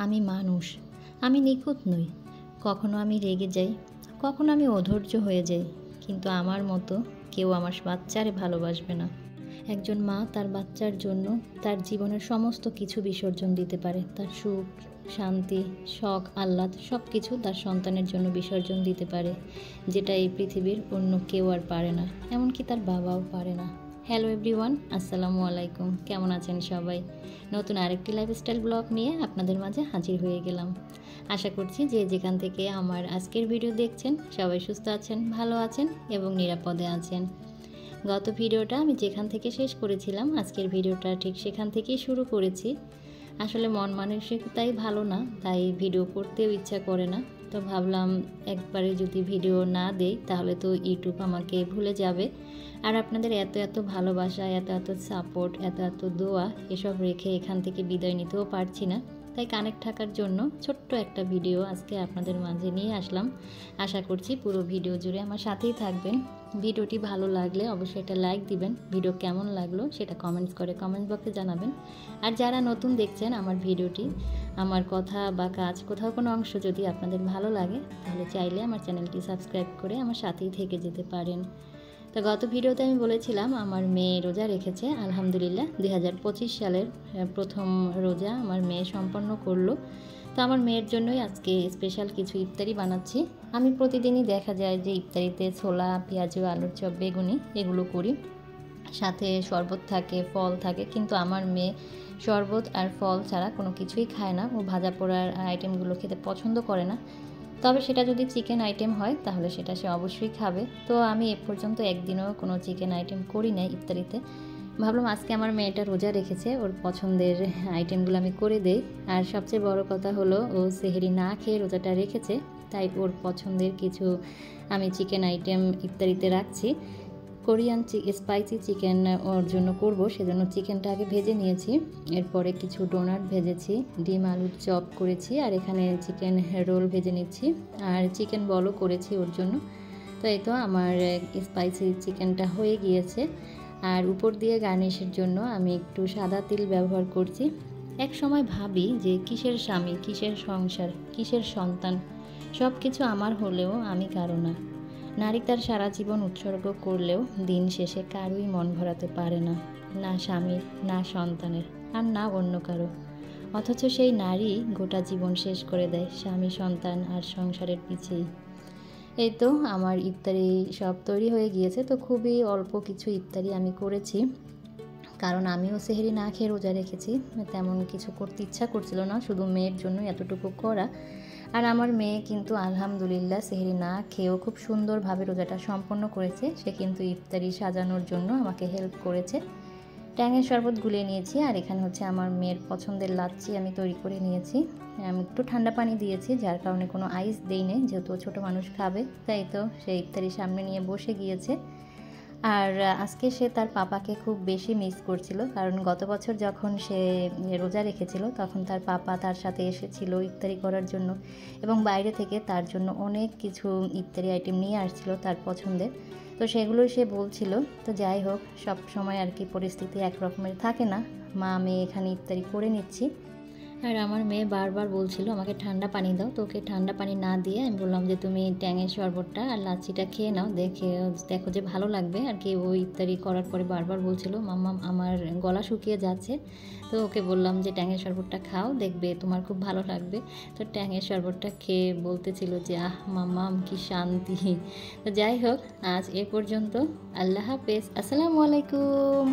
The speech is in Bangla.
আমি মানুষ, আমি নিখুঁত নই। কখনো আমি রেগে যাই, কখনো আমি অধৈর্য হয়ে যাই, কিন্তু আমার মতো কেউ আমার বাচ্চারে ভালোবাসবে না। একজন মা তার বাচ্চার জন্য তার জীবনের সমস্ত কিছু বিসর্জন দিতে পারে। তার সুখ, শান্তি, শখ, আহ্লাদ সব কিছু তার সন্তানের জন্য বিসর্জন দিতে পারে, যেটা এই পৃথিবীর অন্য কেউ আর পারে না, এমনকি তার বাবাও পারে না। হ্যালো এভরিওয়ান, আসসালামু আলাইকুম। কেমন আছেন সবাই? নতুন আরেকটি লাইফস্টাইল ব্লগ নিয়ে আপনাদের মাঝে হাজির হয়ে গেলাম। আশা করছি যে যেখান থেকে আমার আজকের ভিডিও দেখছেন সবাই সুস্থ আছেন, ভালো আছেন এবং নিরাপদে আছেন। গত ভিডিওটা আমি যেখান থেকে শেষ করেছিলাম, আজকের ভিডিওটা ঠিক সেখান থেকেই শুরু করেছি। আসলে মন মানসিকতাই ভালো না, তাই ভিডিও করতেও ইচ্ছা করে না। তো ভাবলাম একবারে যদি ভিডিও না দেই তাহলে তো ইউটিউব আমাকে ভুলে যাবে। আর আপনাদের এত এত ভালোবাসা, এত এত সাপোর্ট, এত এত দোয়া এসব রেখে এখান থেকে বিদায় নিতেও পারছি না। তাই কানেক্ট থাকার জন্য ছোট্ট একটা ভিডিও আজকে আপনাদের মাঝে নিয়ে আসলাম। আশা করছি পুরো ভিডিও জুড়ে আমার সাথেই থাকবেন। ভিডিওটি ভালো লাগলে অবশ্যই একটা লাইক দিবেন। ভিডিও কেমন লাগলো সেটা কমেন্টস করে কমেন্ট বক্সে জানাবেন। আর যারা নতুন দেখছেন আমার ভিডিওটি, আমার কথা বা কাজ কোথাও কোনো অংশ যদি আপনাদের ভালো লাগে তাহলে চাইলে আমার চ্যানেলটি সাবস্ক্রাইব করে আমার সাথেই থেকে যেতে পারেন। তো গত ভিডিওতে আমি বলেছিলাম আমার মেয়ে রোজা রেখেছে। আলহামদুলিল্লাহ 2025 সালের প্রথম রোজা আমার মেয়ে সম্পন্ন করলো। তো আমার মেয়ের জন্যই আজকে স্পেশাল কিছু ইফতারি বানাচ্ছি। আমি প্রতিদিনই দেখা যায় যে ইফতারিতে ছোলা, পেঁয়াজু, আলুর চপ, বেগুনি এগুলো করি, সাথে শরবত থাকে, ফল থাকে। কিন্তু আমার মেয়ে শরবত আর ফল ছাড়া কোনো কিছুই খায় না। ও ভাজা পোড়ার আইটেমগুলো খেতে পছন্দ করে না। তবে সেটা যদি চিকেন আইটেম হয় তাহলে সেটা সে অবশ্যই খাবে। তো আমি এ পর্যন্ত একদিনও কোনো চিকেন আইটেম করি না ইফতারিতে। ভাবলাম আজকে আমার মেয়েটা রোজা রেখেছে, ওর পছন্দের আইটেমগুলো আমি করে দেই। আর সবচেয়ে বড় কথা হলো ও সেহরি না খেয়ে রোজাটা রেখেছে, তাই ওর পছন্দের কিছু আমি চিকেন আইটেম ইফতারিতে রাখছি। কোরিয়ান স্পাইসি চিকেন ওর জন্য করব, সেজন্য চিকেনটা আগে ভেজে নিয়েছি। এরপরে কিছু ডোনাট ভেজেছি, ডিম আলুর চপ করেছি, আর এখানে চিকেন রোল ভেজে নিচ্ছি, আর চিকেন বলও করেছি ওর জন্য। তো এই তো আমার স্পাইসি চিকেনটা হয়ে গিয়েছে। আর উপর দিয়ে গার্নিশের জন্য আমি একটু সাদা তিল ব্যবহার করছি। এক সময় ভাবি যে কিসের স্বামী, কিসের সংসার, কিসের সন্তান, সব কিছু আমার হলেও আমি কারো না। নারী তার সারা জীবন উৎসর্গ করলেও দিন শেষে কারোই মন ভরাতে পারে না, না স্বামীর, না সন্তানের, আর না অন্য কারো। অথচ সেই নারী গোটা জীবন শেষ করে দেয় স্বামী, সন্তান আর সংসারের পিছেই। এই তো আমার ইফতারি সব তৈরি হয়ে গিয়েছে। তো খুবই অল্প কিছু ইফতারি আমি করেছি, কারণ আমিও সেহরি না খেয়ে রোজা রেখেছি। তেমন কিছু করতে ইচ্ছা করছিল না, শুধু মেয়ের জন্য এতটুকু করা। আর আমার মেয়ে কিন্তু আলহামদুলিল্লাহ সেহরি না খেয়েও খুব সুন্দরভাবে রোজাটা সম্পন্ন করেছে। সে কিন্তু ইফতারি সাজানোর জন্য আমাকে হেল্প করেছে। ট্যাঙের শরবত গুলিয়ে নিয়েছি, আর এখানে হচ্ছে আমার মেয়ের পছন্দের লাচ্ছি আমি তৈরি করে নিয়েছি। আমি একটু ঠান্ডা পানি দিয়েছি, যার কারণে কোনো আইস দেই নেই, যেহেতু ছোটো মানুষ খাবে। তাই তো সে ইফতারি সামনে নিয়ে বসে গিয়েছে। আর আজকে সে তার পাপাকে খুব বেশি মিস করছিল, কারণ গত বছর যখন সে রোজা রেখেছিল তখন তার পাপা তার সাথে এসেছিল ইফতারি করার জন্য, এবং বাইরে থেকে তার জন্য অনেক কিছু ইফতারি আইটেম নিয়ে আসছিল তার পছন্দের। তো সেগুলোই সে বলছিল। তো যাই হোক, সব সময় আর কি পরিস্থিতি একরকমের থাকে না। মা আমি এখানে ইফতারি করে নিচ্ছি। আর আমার মেয়ে বারবার বলছিল আমাকে ঠান্ডা পানি দাও। তো ওকে ঠান্ডা পানি না দিয়ে আমি বললাম যে তুমি ট্যাঙের শরবতটা আর লাচ্ছিটা খেয়ে নাও, দেখো যে ভালো লাগবে আর কি। ও ইফতারি করার পরে বারবার বলছিল মাম্মা আমার গলা শুকিয়ে যাচ্ছে। তো ওকে বললাম যে ট্যাঙের শরবতটা খাও, দেখবে তোমার খুব ভালো লাগবে। তো ট্যাঙের শরবতটা খেয়ে বলতেছিল যে আহ মাম্মা কি শান্তি। তো যাই হোক, আজ এ পর্যন্ত। আল্লাহ হাফেজ, আসসালামু আলাইকুম।